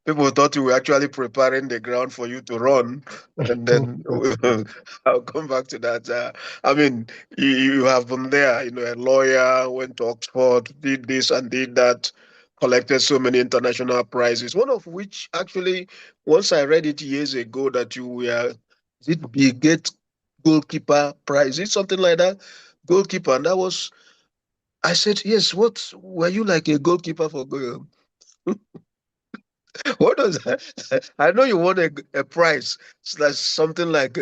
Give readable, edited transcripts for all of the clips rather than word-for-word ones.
People thought you were actually preparing the ground for you to run, and then I'll come back to that. I mean, you have been there, a lawyer, went to Oxford, did this and did that, collected so many international prizes. One of which, actually, once I read it years ago, that you were, is it Bill Gates goalkeeper prize? Is it something like that? Goalkeeper, and that was. I said, yes. What were you, like a goalkeeper for goal? What does that? I know you won a prize. It's like something like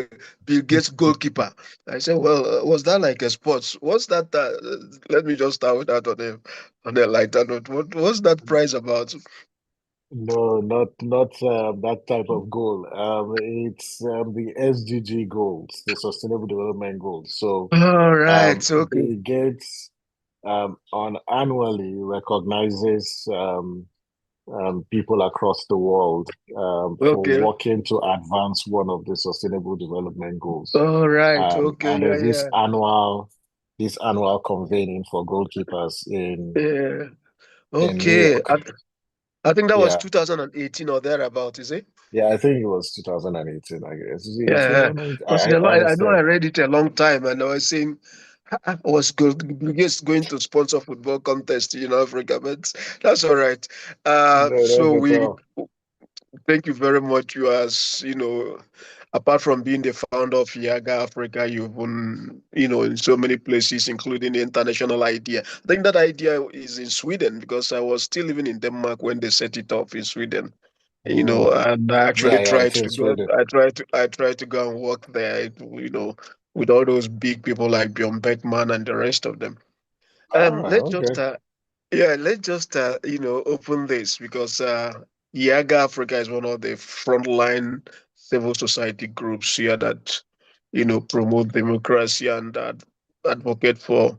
Bill Gates goalkeeper. I said, well, was that like a sports? What's that? Let me just start with that on a lighter note. What's that prize about? No, not that type of goal. It's the SDG goals, the Sustainable Development Goals. So All right. Okay. Bill Gates on annually recognizes people across the world for Okay. working to advance one of the Sustainable Development Goals. All right. Okay. And Yeah. there's Yeah. this annual convening for goalkeepers Yeah. in New Okay. York. I think that was Yeah, 2018 or thereabout. Is it? yeah, I think it was 2018, I guess. Is it 18 Yeah, or 19? because I I know I understand. read it a long time, and I was saying, was Biggest going to sponsor football contest in Africa, but that's all right. No, So not at we all. thank you very much. You, as apart from being the founder of Yaga Africa, you've been, in so many places, including the international idea. I think that idea is in Sweden, because I was still living in Denmark when they set it up in Sweden. Mm. And I actually Yeah, yeah, tried it's to in go. Sweden. I tried to go and work there. With all those big people like Bjorn Beckman and the rest of them. Ah, Let's just okay. open this, because Yaga Africa is one of the frontline civil society groups here that promote democracy and advocate for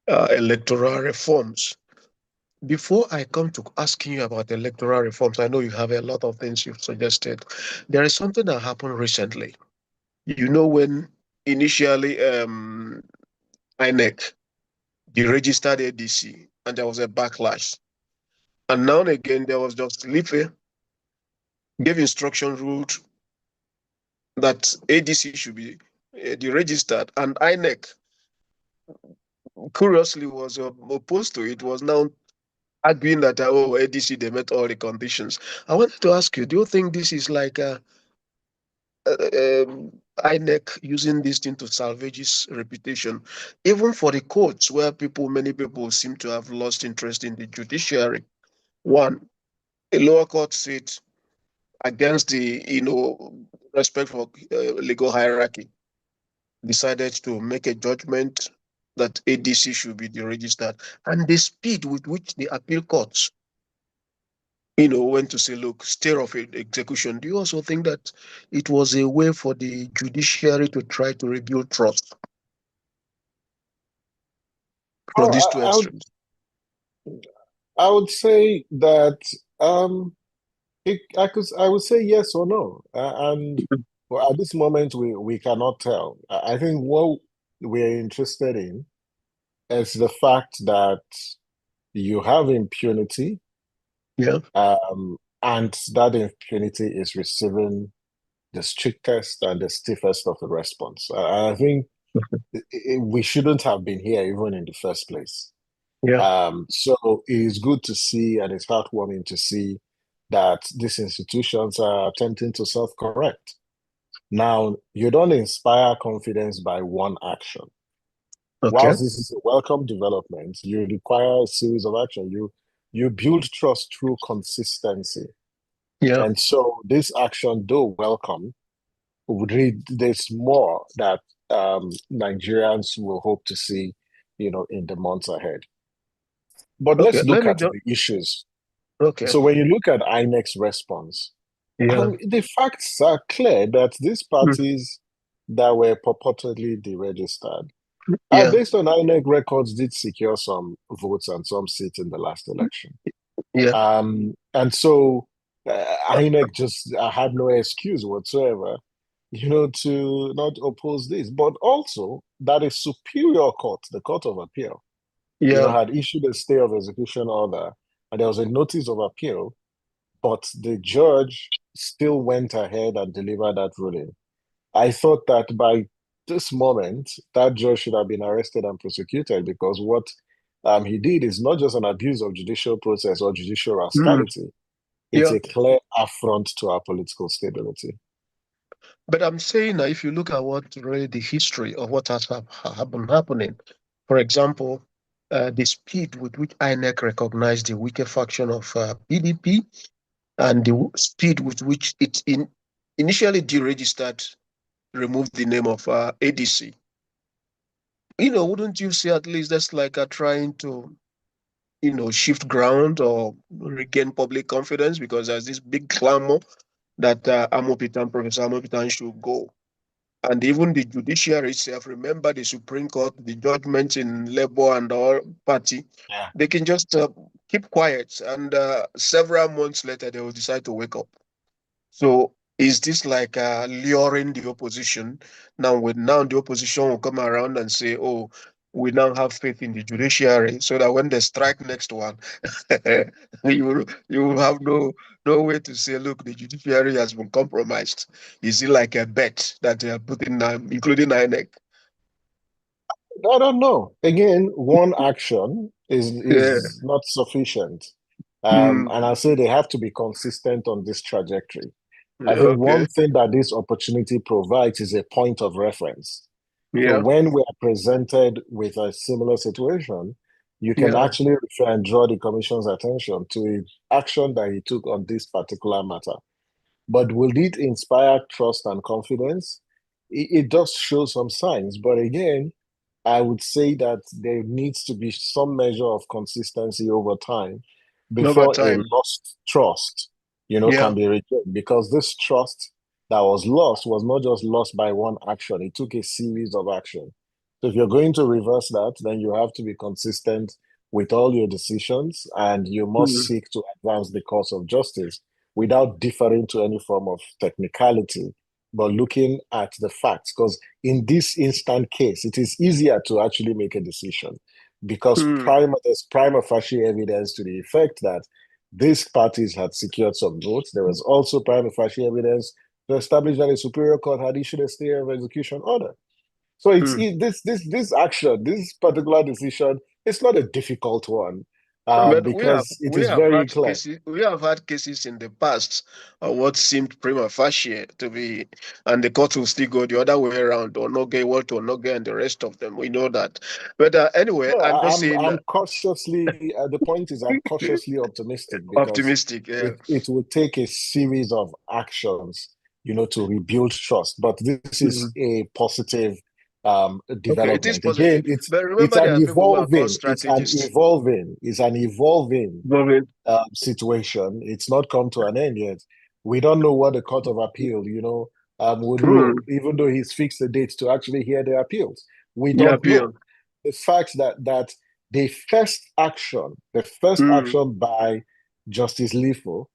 electoral reforms. Before I come to asking you about electoral reforms, I know you have a lot of things you've suggested. There is something that happened recently. When initially INEC deregistered ADC, and there was a backlash. And now and again, there was just Life gave instruction ruled that ADC should be deregistered, and INEC curiously was opposed to it, was now arguing that, ADC, they met all the conditions. I wanted to ask you, do you think this is like INEC using this thing to salvage its reputation, even for the courts, where many people seem to have lost interest in the judiciary? One, a lower court sit against the respect for legal hierarchy, decided to make a judgment that ADC should be deregistered, and the speed with which the appeal courts went to say, look, stay off execution. Do you also think that it was a way for the judiciary to try to rebuild trust from Oh, these two extremes? I would say that I would say yes or no. And well, at this moment, we cannot tell. I think what we're interested in is the fact that you have impunity, Yeah. and that impunity is receiving the strictest and the stiffest of the response. I think we shouldn't have been here even in the first place. Yeah. So it is good to see, and it's heartwarming to see that these institutions are attempting to self-correct. Now, you don't inspire confidence by one action. Okay. Whilst this is a welcome development, you require a series of action. You build trust through consistency. Yeah. And so this action, though welcome, would read there's more that Nigerians will hope to see, in the months ahead. But Okay. let's Let look me at just. the issues. Okay. So when you look at INEC's response, Yeah. the facts are clear that these Mm. parties that were purportedly deregistered, Yeah. based on INEC records, did secure some votes and some seats in the last election. Yeah. And so INEC just had no excuse whatsoever, to not oppose this. But also that a superior court, the Court of Appeal, Yeah. had issued a stay of execution order, and there was a notice of appeal but the judge still went ahead and delivered that ruling. I thought that by this moment, that judge should have been arrested and prosecuted because what he did is not just an abuse of judicial process or judicial Mm, rascality. It's yeah. a clear affront to our political stability. But I'm saying that if you look at what really the history of what has been happening, for example, the speed with which INEC recognized the weaker faction of PDP and the speed with which initially deregistered, removed the name of ADC. Wouldn't you say at least that's like trying to, shift ground or regain public confidence because there's this big clamor that Professor Amopitan should go. And even the judiciary itself, remember the Supreme Court, the judgment in Labour and all party, Yeah. they can just keep quiet. And several months later, they will decide to wake up. So is this like luring the opposition? Now the opposition will come around and say, "Oh, we now have faith in the judiciary," so that when they strike next one, you will have no way to say, "Look, the judiciary has been compromised." Is it like a bet that they are putting, including INEC? I don't know. Again, one action Yeah. is not sufficient. And Mm. I say they have to be consistent on this trajectory. I Yeah, think one okay. thing that this opportunity provides is a point of reference. So Yeah. when we are presented with a similar situation, you can Yeah. actually refer and draw the commission's attention to action that he took on this particular matter. But will it inspire trust and confidence? It does show some signs, but again, I would say that there needs to be some measure of consistency over time Over before a time. lost trust, Yeah. can be regained. Because this trust that was not just lost by one action, it took a series of action. So if you're going to reverse that, then you have to be consistent with all your decisions and you must Mm. seek to advance the cause of justice without differing to any form of technicality, but looking at the facts. Because in this instant case, it is easier to actually make a decision because Mm. there's prima facie evidence to the effect that these parties had secured some votes. There was also prima facie evidence to establish that a superior court had issued a stay of execution order. So Mm. this action, this particular decision, it's not a difficult one But we have because it we is have very had clear. cases we have had cases in the past of what seemed prima facie to be, and the court will still go the other way around, or not get what or not get, and the rest of them. We know that. But anyway, No, I'm just saying I'm cautiously. The point is, I'm cautiously optimistic because optimistic. Yeah. it will take a series of actions, to rebuild trust. But this is Mhm. a positive Okay, it is development. Again, positive. But remember, there are people who are called strategists. it's an evolving Moving. situation. It's not come to an end yet. We don't know what the Court of Appeal, would Mm. rule, even though he's fixed the date to actually hear the appeals. We Yeah, don't appeal. know. The fact that the first Mm. action by Justice Lifo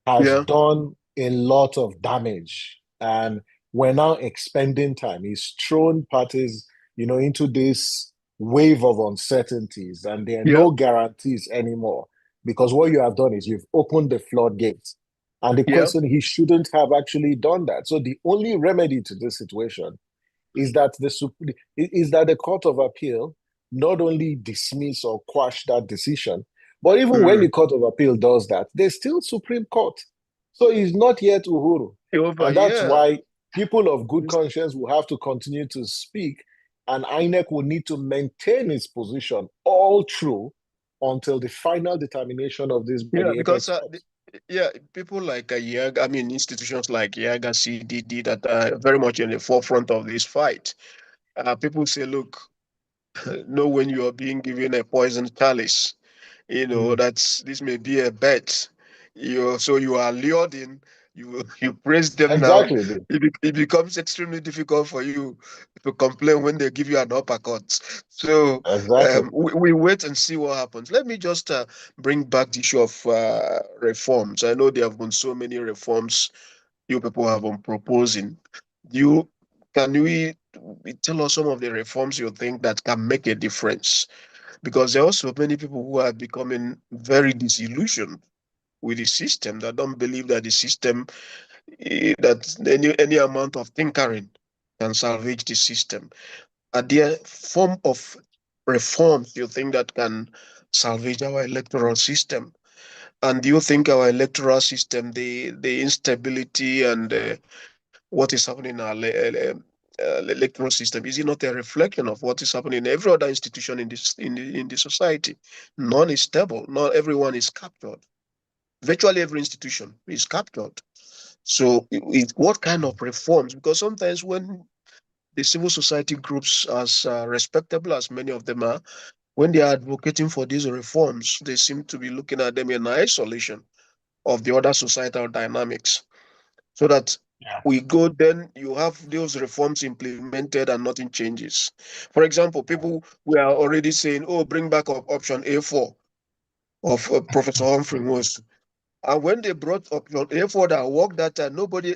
has Yeah. done a lot of damage, and we're now expending time. He's thrown parties, into this wave of uncertainties, and there are Yeah. no guarantees anymore because what you have done is you've opened the floodgates. And the Yeah. question, he shouldn't have actually done that. So the only remedy to this situation is that the Court of Appeal not only dismiss or quash that decision, but even when Mm. the Court of Appeal does that, there's still Supreme Court. So it's not yet Uhuru. Over. And that's Yeah. why people of good conscience will have to continue to speak, and INEC will need to maintain its position all through until the final determination of this by Yeah, the because apex court. yeah, people like YAG, I mean, institutions like YAGA, CDD that are very much in the forefront of this fight. People say, look, know when you are being given a poison chalice, Mm. this may be a bet. So you are lured in, you praise them now. Exactly. It becomes extremely difficult for you to complain when they give you an uppercut. So Exactly. we wait and see what happens. Let me just bring back the issue of reforms. I know there have been so many reforms you people have been proposing. You can we tell us some of the reforms you think that can make a difference? Because there are also many people who are becoming very disillusioned with the system, that don't believe that the system, that any amount of tinkering can salvage the system. Are there form of reforms you think that can salvage our electoral system? And do you think our electoral system, the instability and what is happening in our electoral system, is it not a reflection of what is happening in every other institution in this in the society? None is stable. Not everyone is captured. Virtually every institution is captured. So, what kind of reforms? Because sometimes when the civil society groups, as respectable as many of them are, when they are advocating for these reforms, they seem to be looking at them in isolation of the other societal dynamics. So that Yeah. we go, then you have those reforms implemented and nothing changes. For example, people we are already saying, oh, bring back option A4 of Professor Humphrey Woods. And when they brought option A4 that worked that time, nobody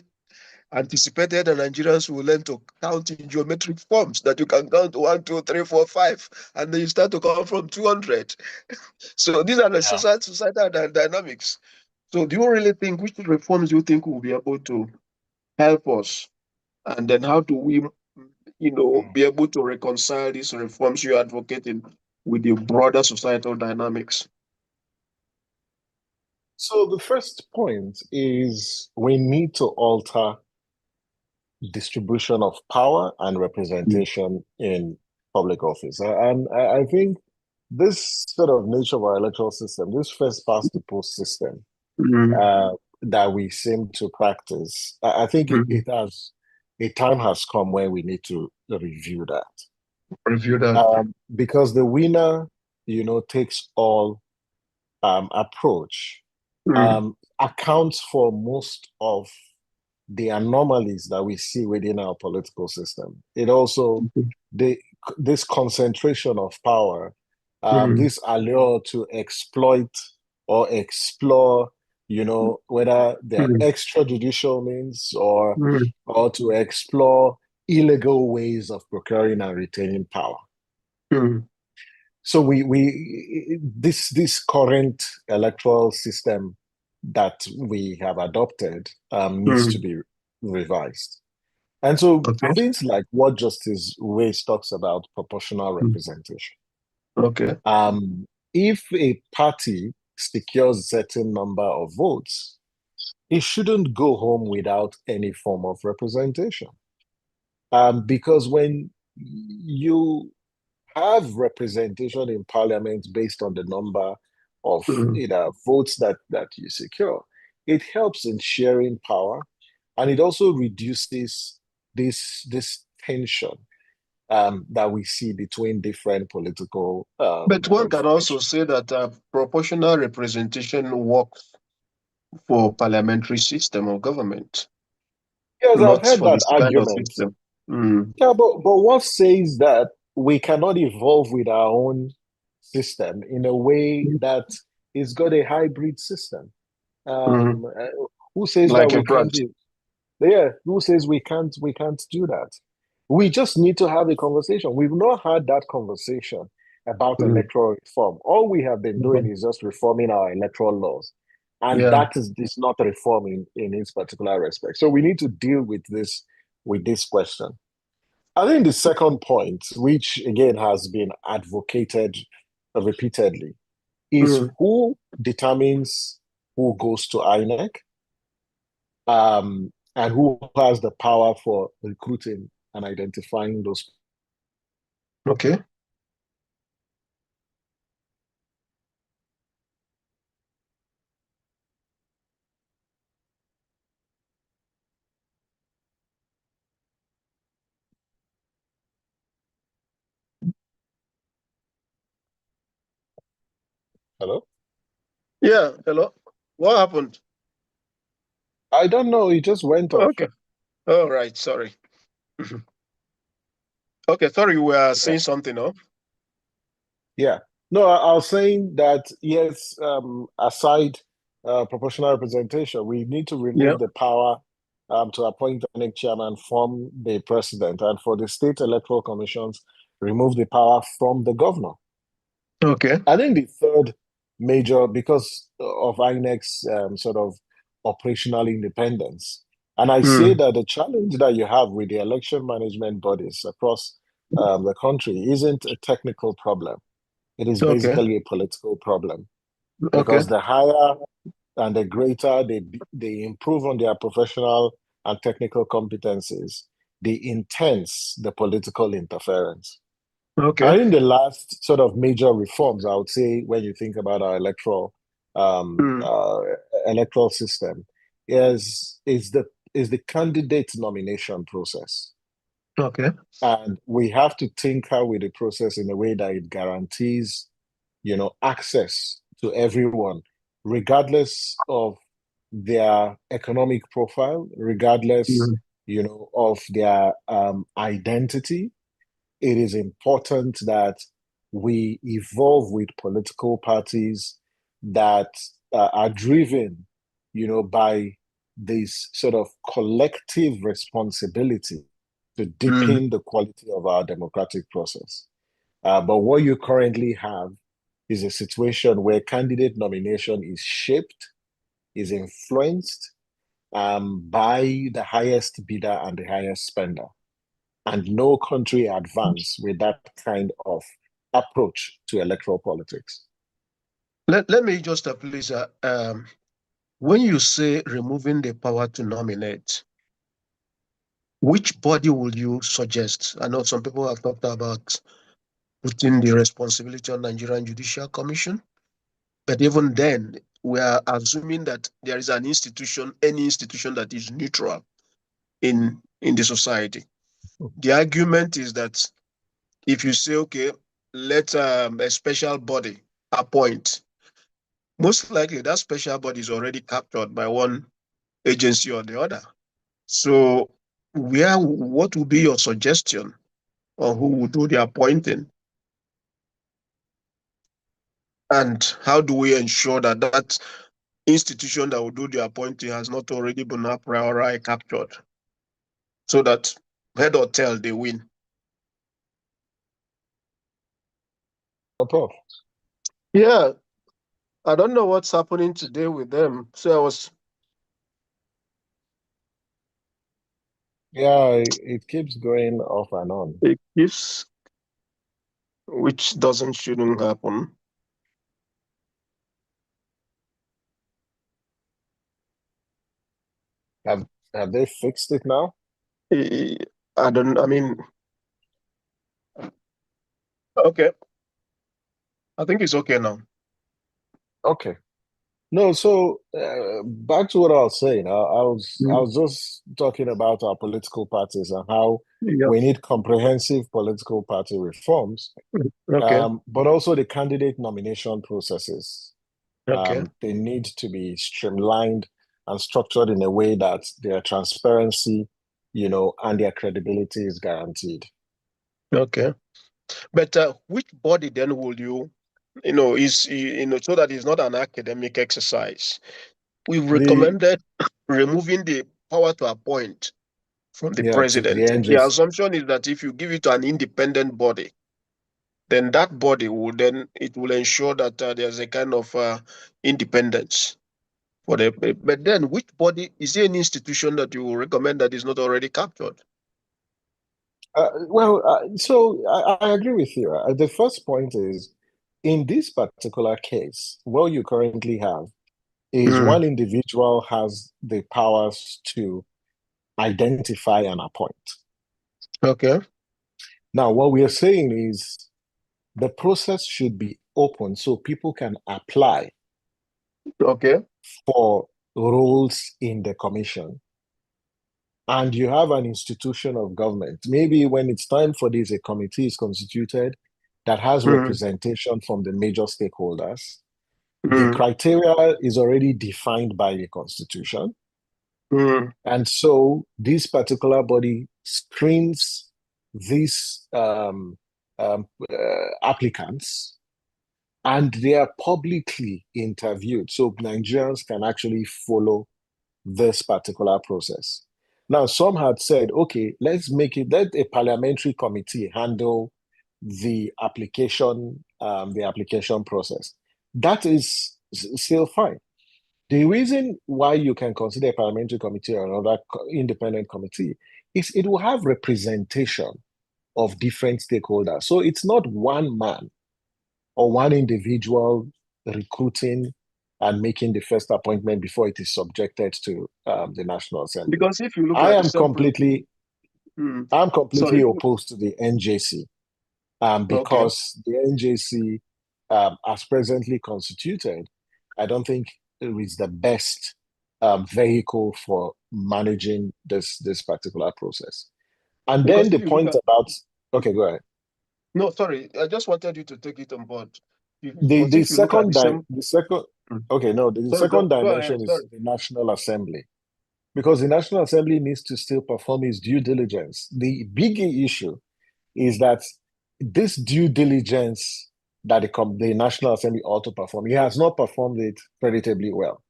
anticipated that Nigerians will learn to count in geometric forms, that you can count 1, 2, 3, 4, 5, and then you start to count from 200. So these are the Yeah. societal dynamics. So do you really think, which reforms do you think will be able to help us? And then how do we, Mm. be able to reconcile these reforms you're advocating with the broader societal dynamics? So the first point is we need to alter distribution of power and Mm, representation in public office. And I think this sort of nature of our electoral system, this first past the post system mm, uh, that we seem to practice, I think mm. a time has come where we need to review that. Review that. Because the winner, takes all approach Mm, accounts for most of the anomalies that we see within our political system. It also mm, the this concentration of power, mm, this allure to exploit or explore, whether they're mm, extrajudicial means or mm, to explore illegal ways of procuring and retaining power. mm, So this current electoral system that we have adopted needs to mm. be revised. And so Okay. things like what Justice Ways talks about proportional Mm, representation. okay. Um, if a party secures a certain number of votes, it shouldn't go home without any form of representation. Because when you have representation in parliament based on the number of Mm. votes that you secure, it helps in sharing power, and it also reduces this tension that we see between different political But one can also factions. say that proportional representation works for parliamentary system of government, Yes, I've not heard for that this kind of argument. system. Mm, Yeah, but what says that we cannot evolve with our own system in a way that is got a hybrid system? mm. Who says that Like we in can't France. do? Yeah, who says we can't do that? We just need to have a conversation. We've not had that conversation about Mm, electoral reform. All we have been doing mhm. is just reforming our electoral laws. And Yeah. that is not reforming in its particular respect. So we need to deal with this question. I think the second point, which again has been advocated repeatedly, is Mm, who determines who goes to INEC, and who has the power for recruiting and identifying those. okay. Hello? Yeah. Hello. What happened? I don't know. It just went off. Okay. All right. Sorry. Okay. Sorry, you were Yeah. saying something, huh? Yeah. No, I was saying that yes, aside proportional representation, we need to Yeah. remove the power to appoint the next chairman from the president, and for the state electoral commissions, remove the power from the governor. Okay. I think the third major because of INEC's sort of operational independence. And I say Mm. that the challenge that you have with the election management bodies across the country isn't a technical problem. It is Okay. basically a political problem Okay. because the higher and the greater they improve on their professional and technical competencies, the intense the political interference. Okay. I think the last sort of major reforms, I would say, when you think about our um, Mm. uh, electoral system, is the candidate nomination process, Okay. and we have to tinker with the process in a way that it guarantees, access to everyone, regardless of their economic profile, regardless, Mm. of their identity. It is important that we evolve with political parties that are driven, by this sort of collective responsibility to Mm. deepen the quality of our democratic process. But what you currently have is a situation where candidate nomination is shaped, is influenced by the highest bidder and the highest spender. And no country advance with that kind of approach to electoral politics. Let me just please, when you say removing the power to nominate, which body would you suggest? I know some people have talked about putting the responsibility on Nigerian Judicial Commission, but even then, we are assuming that there is an institution, any institution that is neutral in the society. The argument is that if you say, okay, let a special body appoint, most likely that special body is already captured by one agency or the other. So, what would be your suggestion on who would do the appointing? And how do we ensure that that institution that will do the appointing has not already been a priori captured so that head or tail they win? Prof. Yeah, I don't know what's happening today with them. So Yeah, it keeps going off and on. it keeps, which doesn't shouldn't happen. Have have they fixed it now? Eh, I don't. I mean, okay. I think it's okay now. Okay. No, so back to what I was saying. I Mm. was just talking about our political parties and how Yeah. we need comprehensive political party reforms, Okay. but also the candidate nomination processes. Okay. They need to be streamlined and structured in a way that their transparency, and their credibility is guaranteed. Okay. But which body then will so that it's not an academic exercise? We've The recommended removing the power to appoint from the Yeah, to the president. The NJC. assumption is that if you give it to an independent body, then that body will ensure that there's a kind of independence for the. But then, which body is there an institution that you will recommend that is not already captured? So I agree with you. The first point is, in this particular case, what you currently have is Mm. one individual has the powers to identify and appoint. Okay. Now, what we are saying is the process should be open so people can apply Okay. for roles in the commission. And you have an institution of government. Maybe when it's time for this, a committee is constituted that has Mm. representation from the major stakeholders. The Mm. criteria is already defined by the constitution. Mm. And so this particular body screens these applicants, and they are publicly interviewed. So Nigerians can actually follow this particular process. Now, some had said, okay, let a parliamentary committee handle the application process. that is still fine. The reason why you can consider a parliamentary committee or another independent committee is it will have representation of different stakeholders. So it's not one man or one individual recruiting and making the first appointment before it is subjected to the National Assembly. Because if you look I at the am sample, completely, hmm, I'm completely sorry, opposed to the NJC okay, because the NJC, as presently constituted, I don't think it is the best vehicle for managing this particular process. And then because the if you look point at, about, okay, go ahead. no, sorry, I just wanted you to take it on board. The Because the if you look at second the di same, the second hmm, okay, no, the sorry, second go ahead, dimension is sorry. the National Assembly. Because the National Assembly needs to still perform its due diligence. The biggie issue is that this due diligence that the National Assembly ought to perform, he has not performed it creditably well.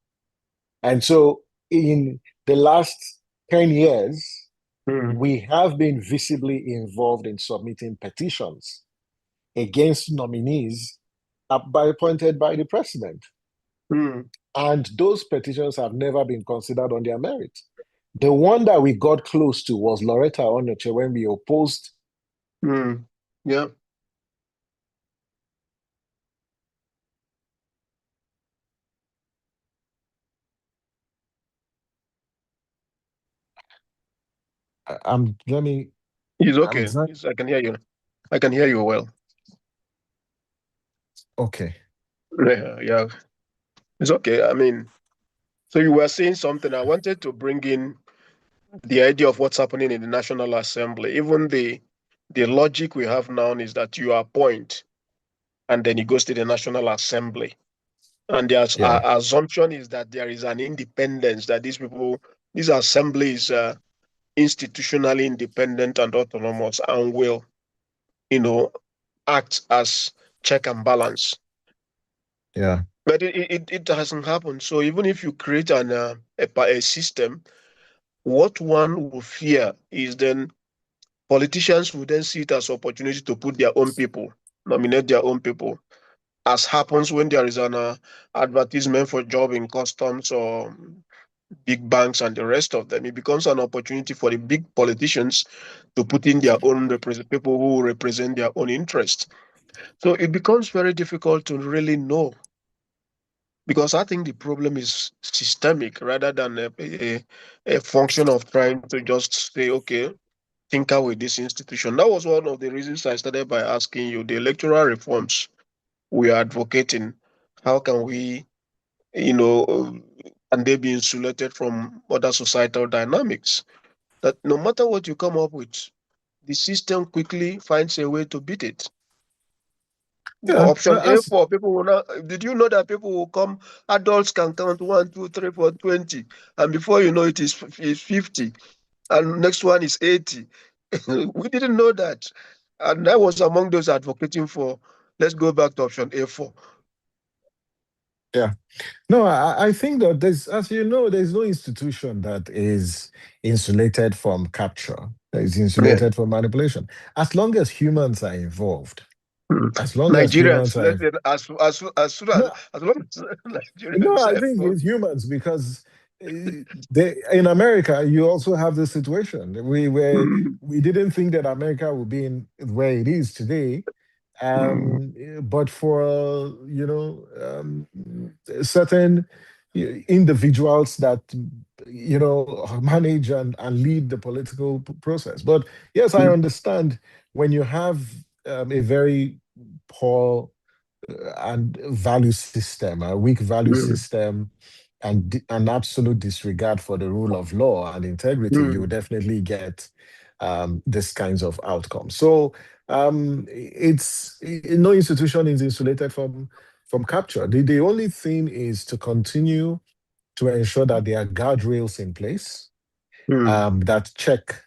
And so in the last 10 years, Hmm, we have been visibly involved in submitting petitions against nominees appointed by the president. hmm, And those petitions have never been considered on their merit. The one that we got close to was Loretta Onyeche when we opposed. hmm, yeah, Let me, it's I'm okay. trying, It's, I can hear you. I can hear you well. okay. Yeah, yeah, it's okay. I mean, so you were saying something. I wanted to bring in the idea of what's happening in the National Assembly. Even the logic we have now is that you appoint and then it goes to the National Assembly. And the Yeah, assumption is that there is an independence that these people, this assembly is institutionally independent and autonomous and will, you know, act as check and balance. yeah, But it hasn't happened. So even if you create a system, what one will fear is then politicians will then see it as opportunity to put their own people, nominate their own people, as happens when there is an advertisement for job in customs or big banks and the rest of them. It becomes an opportunity for the big politicians to put in their own people who represent their own interests. So it becomes very difficult to really know because I think the problem is systemic rather than a function of trying to just say, okay, tinker with this institution. That was one of the reasons I started by asking you the electoral reforms we are advocating. How can we, you know, can they be insulated from other societal dynamics? That no matter what you come up with, the system quickly finds a way to beat it. yeah. Option A As for people will not. Did you know that people will come? Adults can count 1, 2, 3, 4, 20, and before you know it is 50, and next one is 80. We didn't know that, and I was among those advocating for. Let's go back to option A4. Yeah. No, I think that there's, as you know, there's no institution that is insulated from capture, that is Yeah. insulated from manipulation. As long as humans are involved, Mm. as long as Nigerians, humans are, let's say as soon no, as long as no, Nigerians I are think involved. it's humans because in America you also have this situation. Mm, We didn't think that America would be in where it is today, mm, but for certain individuals that manage and lead the political process. But yes, I mm, understand when you have a very poor and value system, a weak value mm, system, and an absolute disregard for the rule of law and integrity, you will mm, definitely get this kinds of outcomes. So no institution is insulated from capture. The only thing is to continue to ensure that there are guardrails in place mm, that check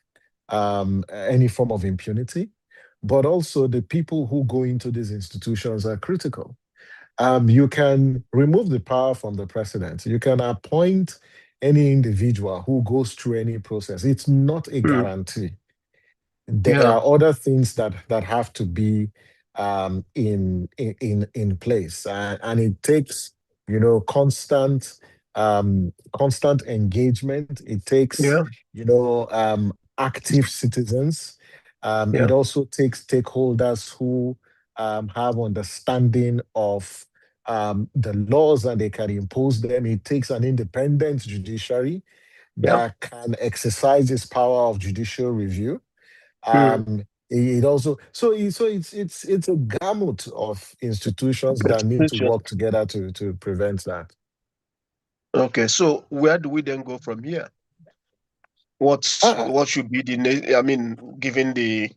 any form of impunity, but also the people who go into these institutions are critical. You can remove the power from the president. You can appoint any individual who goes through any process. It's not a mm. guarantee. There Yeah. are other things that have to be. in place, and it takes constant engagement. It takes Yeah, active citizens. It yeah. also takes stakeholders who have understanding of the laws, and they can impose them. It takes an independent judiciary Yeah. that can exercise its power of judicial review. Mm. It also it's a gamut of institutions Good that need to question. work together to prevent that. Okay, so where do we then go from here? I, What should be the I mean, given the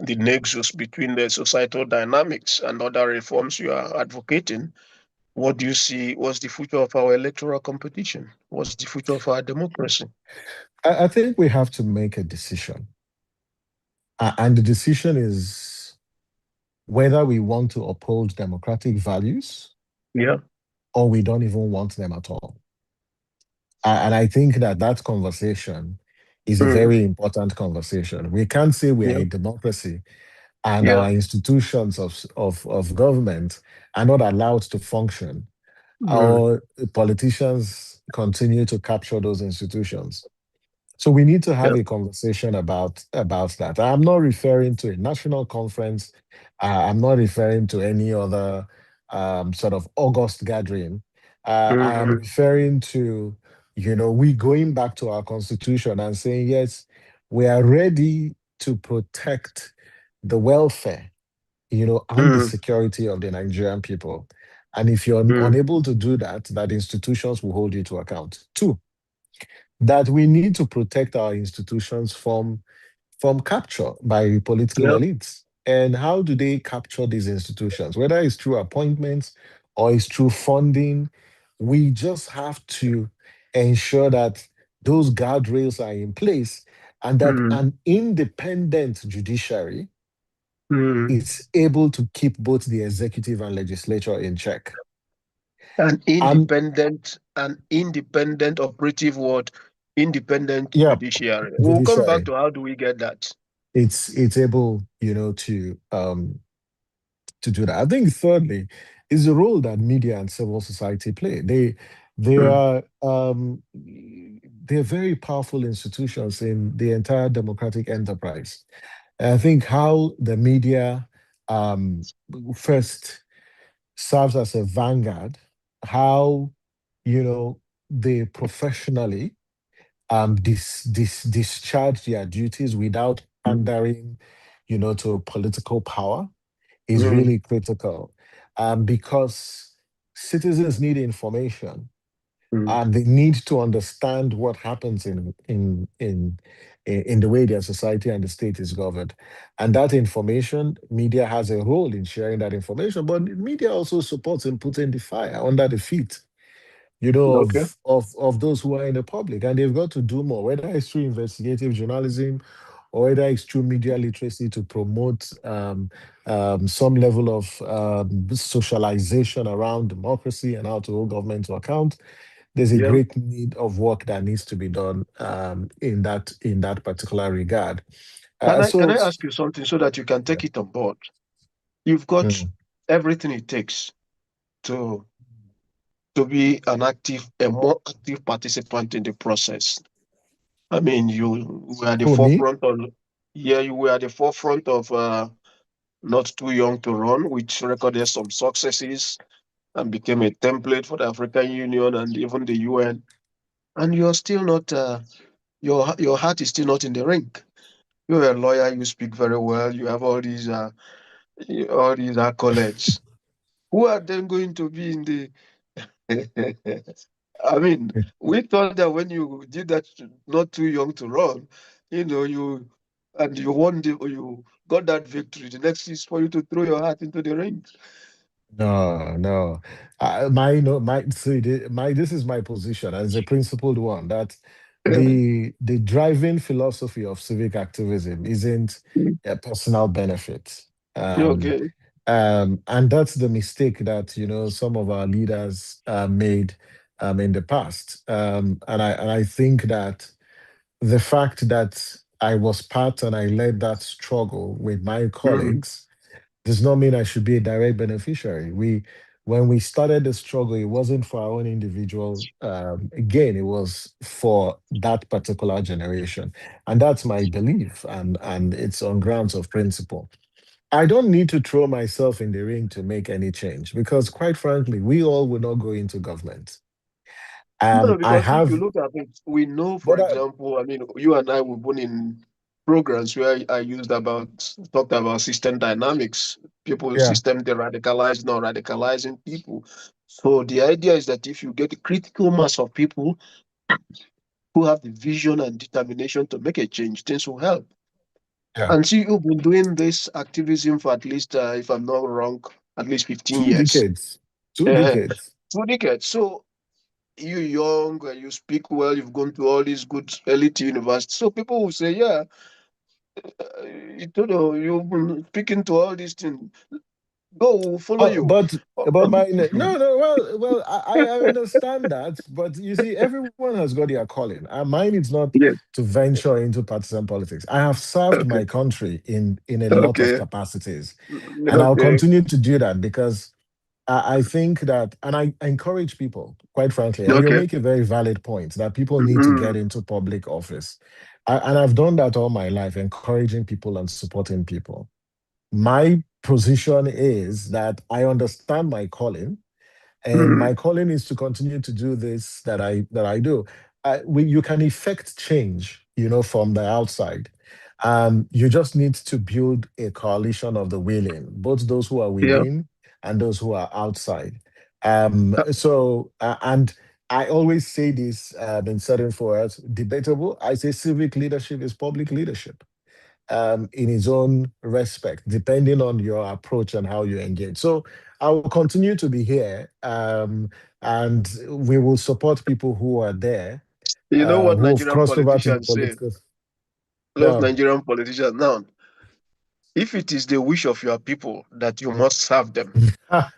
the nexus between the societal dynamics and other reforms you are advocating, what do you see? What's the future of our electoral competition? What's the future of our democracy? I think we have to make a decision, and the decision is whether we want to uphold democratic values Yeah. or we don't even want them at all. And I think that that conversation is a Mm. very important conversation. We can't say we are Yeah. a democracy and Yeah. our institutions of government are not allowed to function, Mm. or politicians continue to capture those institutions. So we need to have Yeah. a conversation about that. I'm not referring to a national conference. I'm not referring to any other sort of August gathering. I am Mm. referring to, we going back to our constitution and saying, yes, we are ready to protect the welfare, and the Mm. security of the Nigerian people. And if you're Mm. unable to do that, that institutions will hold you to account. Two, that we need to protect our institutions from capture by political Yeah. elites. And how do they capture these institutions? Whether it's through appointments or it's through funding, we just have to ensure that those guardrails are in place and that Mm. an independent judiciary Mm. is able to keep both the executive and legislature in check. And An independent operative word, independent yeah, judiciary. We'll come back judiciary, to how do we get that. it's able, to do that. I think thirdly is the role that media and civil society play. They Mm. are they're very powerful institutions in the entire democratic enterprise. And I think how the media um, first serves as a vanguard, how they professionally discharge their duties without Mm. pandering, to political power is Mm. really critical, because citizens need information Mm. and they need to understand what happens in the way their society and the state is governed. And that information, media has a role in sharing that information, but media also supports in putting the fire under the feet, Okay. of those who are in the public, and they've got to do more, whether it's through investigative journalism or whether it's through media literacy to promote some level of socialization around democracy and how to hold government to account. There's a Yeah. great need of work that needs to be done in that particular regard. Can I can So, I ask you something so that you can yeah. take it on board? You've got Mm. everything it takes to be a more active participant in the process. I mean, you were at the Who, me? forefront of, yeah, you were at the forefront of Not Too Young to Run, which recorded some successes and became a template for the African Union and even the UN. And you're still not, your heart is still not in the ring. You're a lawyer, you speak very well, you have all these accolades. Who are then going to be in the I mean, we thought that when you did that, Not Too Young to Run, you and you got that victory. The next is for you to throw your hat into the ring. No, no. My no my see my this is my position as a principled one, that the driving philosophy of civic activism isn't a personal benefit. Um, Okay. and that's the mistake that some of our leaders made in the past. And I think that the fact that I was part and I led that struggle with my Mm. colleagues does not mean I should be a direct beneficiary. When we started the struggle, it wasn't for our own individual gain. It was for that particular generation, and that's my belief, and it's on grounds of principle. I don't need to throw myself in the ring to make any change because, quite frankly, we all will not go into government. No, I because if you have, look at it, we know, for but example, I mean, you and I were born in programs where I talked about system dynamics, people, yeah, system de radicalizing or radicalizing people. So the idea is that if you get a critical mass of people who have the vision and determination to make a change, things will help. yeah, And see, you've been doing this activism for at least, if I'm not wrong, at least 15 two years. decades, two Uh, decades. 2 decades. So you young and you speak well, you've gone to all these good elite universities. So people will say, yeah, you've been speaking to all these things. Go, we'll follow Uh, you. but but my no, well I understand that, but you see, everyone has got their calling. Mine is not Yes. to venture into partisan politics. I have served Okay. my country in a lot of Okay. capacities, and I'll Okay. continue to do that because I think that, and I encourage people, quite frankly, and you'll Okay. make a very valid point that people need to get Mm, into public office. And I've done that all my life, encouraging people and supporting people. My position is that I understand my calling, and mm, my calling is to continue to do this that I do. You can effect change, from the outside. You just need to build a coalition of the willing, both those who are yeah. within and those who are outside. Uh, And I always say this in certain forums, debatable. I say civic leadership is public leadership in its own respect, depending on your approach and how you engage. So I will continue to be here, and we will support people who are there, You know what who have Nigerian crossed over to the politicians say? political. Those Yeah. Nigerian politicians now. If it is the wish of your people that you must serve them. I've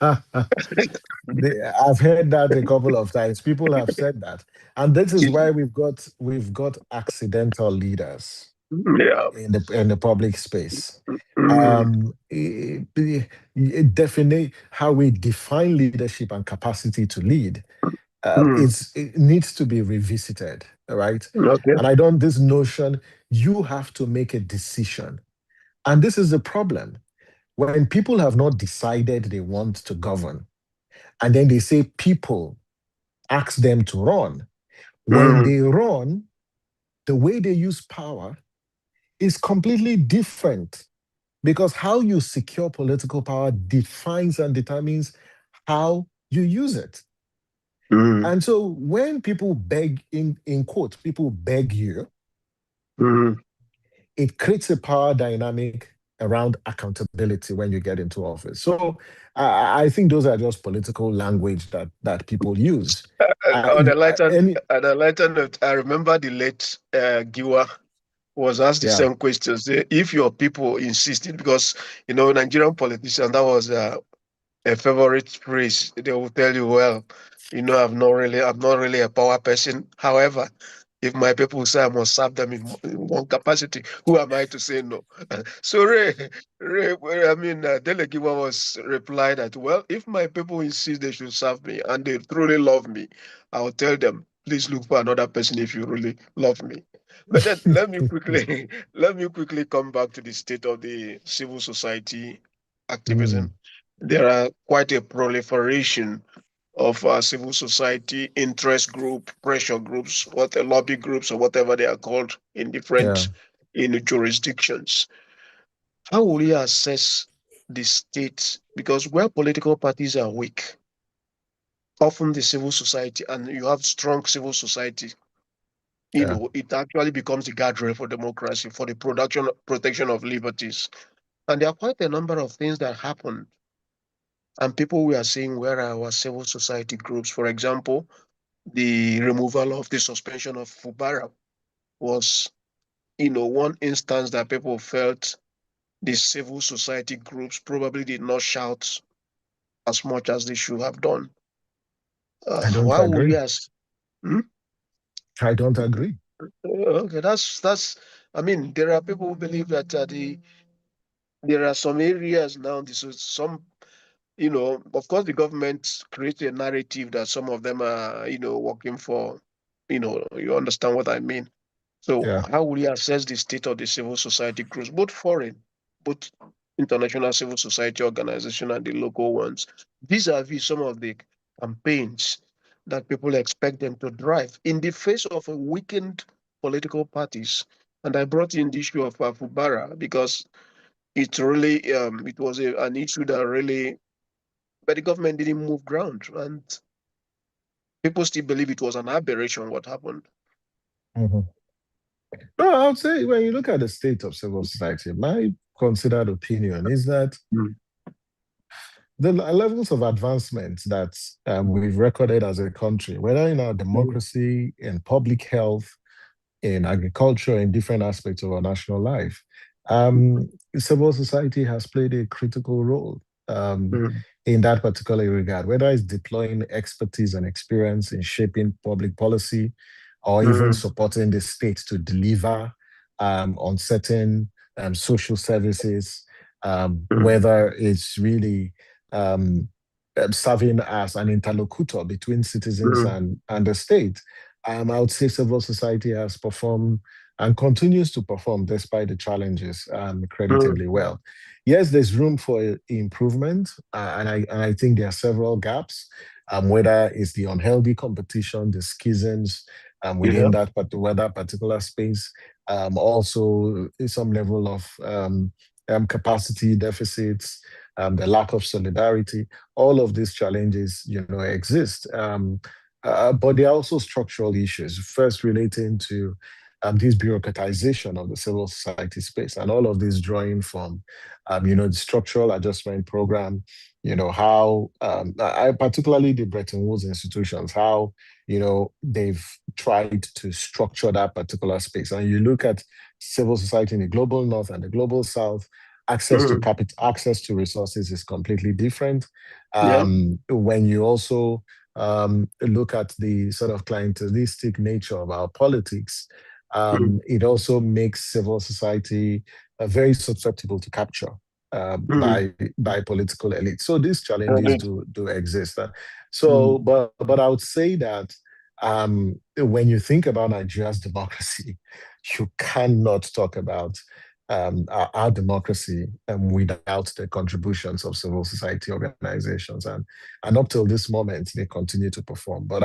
heard that a couple of times. People have said that, and this is why we've got accidental leaders Yeah. in the public space. Mm, Definite how we define leadership and capacity to lead. mm, It needs to be revisited, right? okay. And I don't this notion you have to make a decision, and this is the problem when people have not decided they want to govern, and then they say people ask them to run. When Mm, they run, the way they use power is completely different because how you secure political power defines and determines how you use it. mm, And so when people beg, in quote, people beg you, mm. it creates a power dynamic around accountability when you get into office. So I think those are just political language that people use. Uh, On a lighter, any note, I remember the late Giwa was asked the yeah, same question. Say, if your people insisted, because Nigerian politicians, that was a favorite phrase. They will tell you, well, I'm not really a power person. However, if my people say I must serve them in one capacity, who am I to say no? So I mean, Delegiwa was replied that, well, if my people insist they should serve me and they truly love me, I'll tell them, please look for another person if you really love me. But then let me quickly come back to the state of the civil society activism. mm, There are quite a proliferation of civil society interest group, pressure groups, lobby groups, or whatever they are called in yeah, different jurisdictions. How will you assess the state? Because where political parties are weak, often the civil society, and you have strong civil society, yeah, it actually becomes the guardrail for democracy, for the protection of liberties. And there are quite a number of things that happen. And people we are seeing where our civil society groups, for example, the removal of the suspension of Fubara was, one instance that people felt the civil society groups probably did not shout as much as they should have done. I don't Why would agree. you ask? Hmm? I don't agree. Okay, that's I mean, there are people who believe that there are some areas now. This is some, of course, the government creates a narrative that some of them are, working for. You understand what I mean. So, Yeah. how will you assess the state of the civil society groups, both foreign, both international civil society organization and the local ones, vis-a-vis some of the campaigns that people expect them to drive in the face of a weakened political parties? And I brought in the issue of Fubara because it was an issue that really, but the government didn't move ground, and people still believe it was an aberration what happened. Mhm. No, I would say when you look at the state of civil society, my considered opinion is that Mm, the levels of advancement that we've recorded as a country, whether in our mm, democracy, in public health, in agriculture, in different aspects of our national life, um, civil society has played a critical role mm, in that particular regard, whether it's deploying expertise and experience in shaping public policy or even mm, supporting the state to deliver on certain social services, mm, whether it's really um, serving as an interlocutor between citizens mm, and the state. I would say civil society has performed and continues to perform despite the challenges mm, creditably well. Yes, there's room for improvement, and I think there are several gaps, whether it's the unhealthy competition, the schisms within yeah. that particular space, also some level of capacity deficits, the lack of solidarity. All of these challenges, exist. But there are also structural issues, first relating to this bureaucratization of the civil society space, and all of this drawing from, the structural adjustment program, how, particularly the Bretton Woods institutions, how, they've tried to structure that particular space. And you look at civil society in the global north and the global south, access to Mm, capital, access to resources is completely different. yeah. When you also look at the sort of clientelistic nature of our politics, Mm, it also makes civil society very susceptible to capture mm, by political elites. So these challenges indeed. do exist. Mm, So, but I would say that when you think about Nigeria's democracy, you cannot talk about our democracy without the contributions of civil society organizations, and up till this moment they continue to perform. But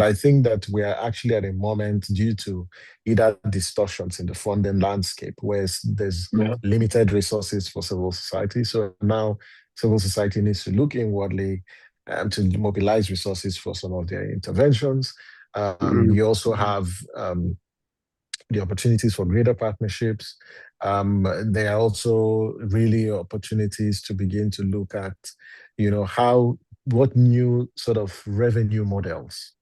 I think that we are actually at a moment, due to either distortions in the funding landscape, where there's yeah. limited resources for civil society. So now civil society needs to look inwardly to mobilize resources for some of their interventions. Mm, You also have the opportunities for greater partnerships. There are also really opportunities to begin to look at, how what new sort of revenue models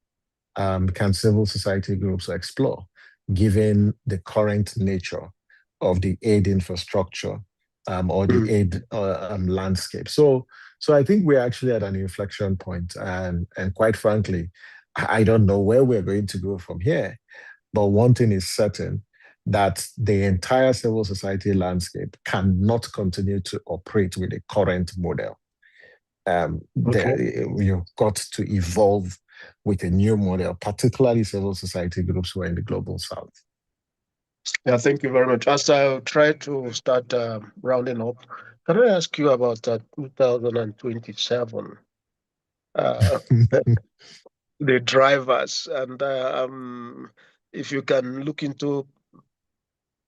can civil society groups explore, given the current nature of the aid infrastructure or the mm, aid landscape. So I think we're actually at an inflection point, and quite frankly, I don't know where we're going to go from here. But one thing is certain, that the entire civil society landscape cannot continue to operate with the current model. okay. You've got to evolve with a new model, particularly civil society groups who are in the global south. Yeah, thank you very much. As I try to start rounding up, can I ask you about 2027? Uh, the drivers, and if you can look into,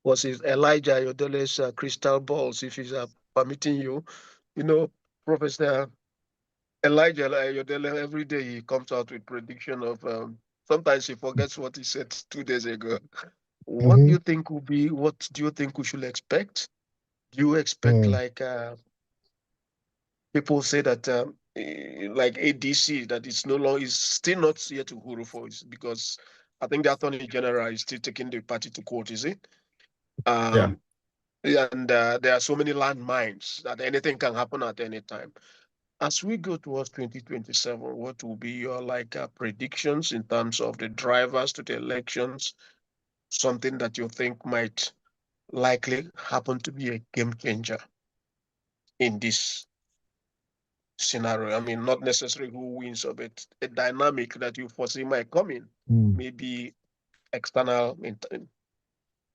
was it Elijah Ayodele's crystal balls, if he's permitting you, you know, Professor Elijah Ayodele, every day he comes out with prediction of, sometimes he forgets what he said 2 days ago. What do Mhm. you think will be, what do you think we should expect? Do you expect Mm, like people say that like ADC, that it's no longer, is still not yet to Uhuru for it, because I think the Attorney General is still taking the party to court, is it? yeah. Um, and there are so many landmines that anything can happen at any time. As we go towards 2027, what will be your like predictions in terms of the drivers to the elections? Something that you think might likely happen to be a game changer in this scenario. I mean, not necessarily who wins, but a dynamic that you foresee might come in. Maybe external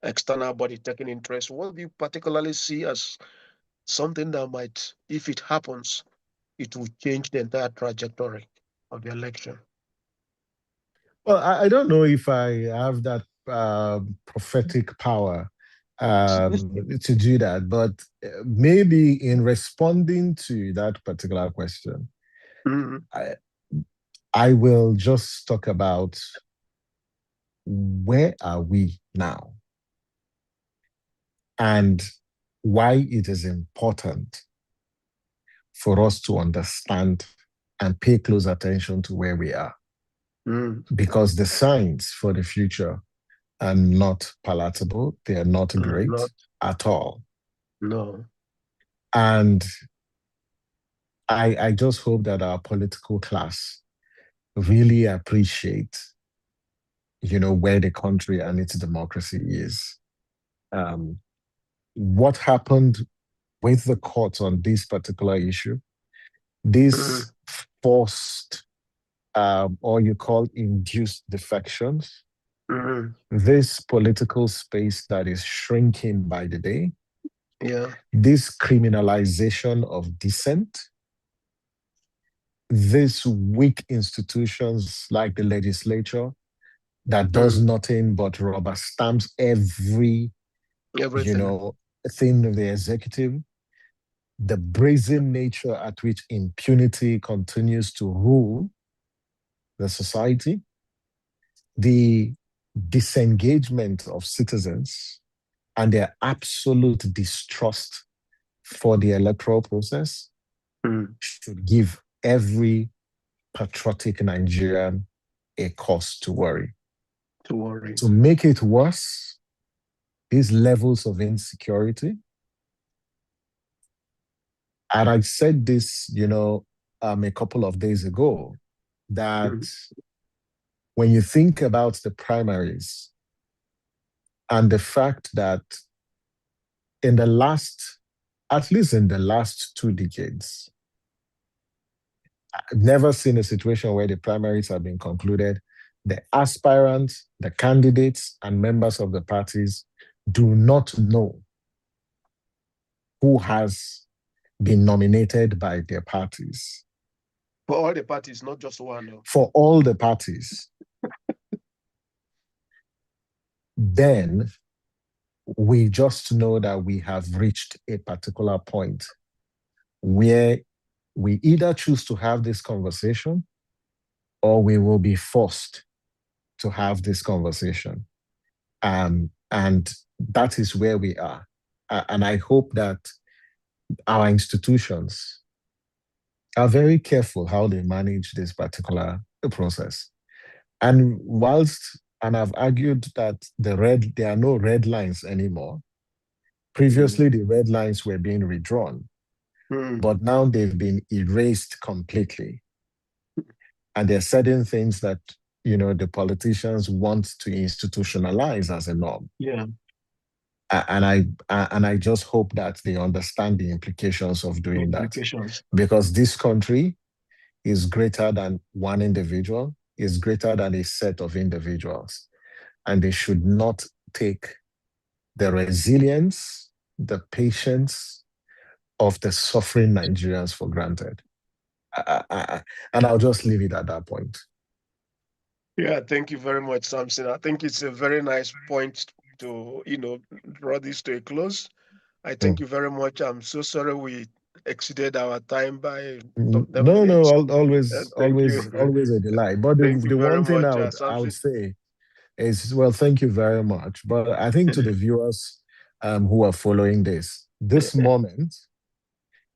external body taking interest. What do you particularly see as something that might, if it happens, it will change the entire trajectory of the election? Well, I don't know if I have that prophetic power to do that, but maybe in responding to that particular question, Mm, I will just talk about where are we now and why it is important for us to understand and pay close attention to where we are. mm, Because the signs for the future are not palatable, they are not great not, at all. no. And I just hope that our political class really appreciate, where the country and its democracy is. Um, what happened with the courts on this particular issue, Mm, this forced or you call induced defections, mm, this political space that is shrinking by the day, yeah. this criminalization of dissent, these weak institutions like the legislature that does Mm, nothing but rubber stamps every, you everything. know, thing of the executive, the brazen nature at which impunity continues to rule the society, the disengagement of citizens and their absolute distrust for the electoral process Mm, should give every patriotic Nigerian a cause to worry. to worry. To make it worse, these levels of insecurity, and I said this, a couple of days ago, that Mm, when you think about the primaries and the fact that in the last, at least in the last 2 decades, I've never seen a situation where the primaries have been concluded. The aspirants, the candidates, and members of the parties do not know who has been nominated by their parties. for all the parties, not just one. No. For all the parties, then we just know that we have reached a particular point where we either choose to have this conversation or we will be forced to have this conversation. And that is where we are. And I hope that our institutions are very careful how they manage this particular process. And and I've argued that there are no red lines anymore. Mm, Previously, the red lines were being redrawn, mm, but now they've been erased completely. And there are certain things that, the politicians want to institutionalize as a norm. yeah. And I just hope that they understand the implications of doing that, Implications. because this country is greater than one individual, is greater than a set of individuals, and they should not take the resilience, the patience of the suffering Nigerians for granted. And I'll just leave it at that point. Yeah, thank you very much, Samson. I think it's a very nice point to, draw this to a close. I thank Mm. you very much. I'm so sorry we exceeded our time by some 10 No, no, minutes. always, Thank you. always, always a delight. But the, Thank you the very one thing much, I would Samson. say is, well, thank you very much. But I think to the viewers who are following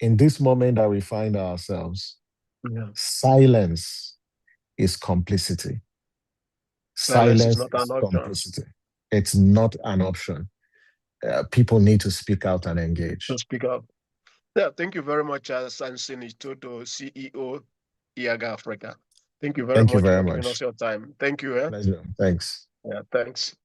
in this moment that we find ourselves, Yeah. silence is complicity. Silence is Silence not an is option complicity. It's not an option. People need to speak out and to engage. speak up. Yeah, thank you very much, Samson Itodo, CEO, IAGA Africa. Thank you very Thank you much very for giving us much. your time. Thank you. Pleasure. Thanks. Yeah, thanks.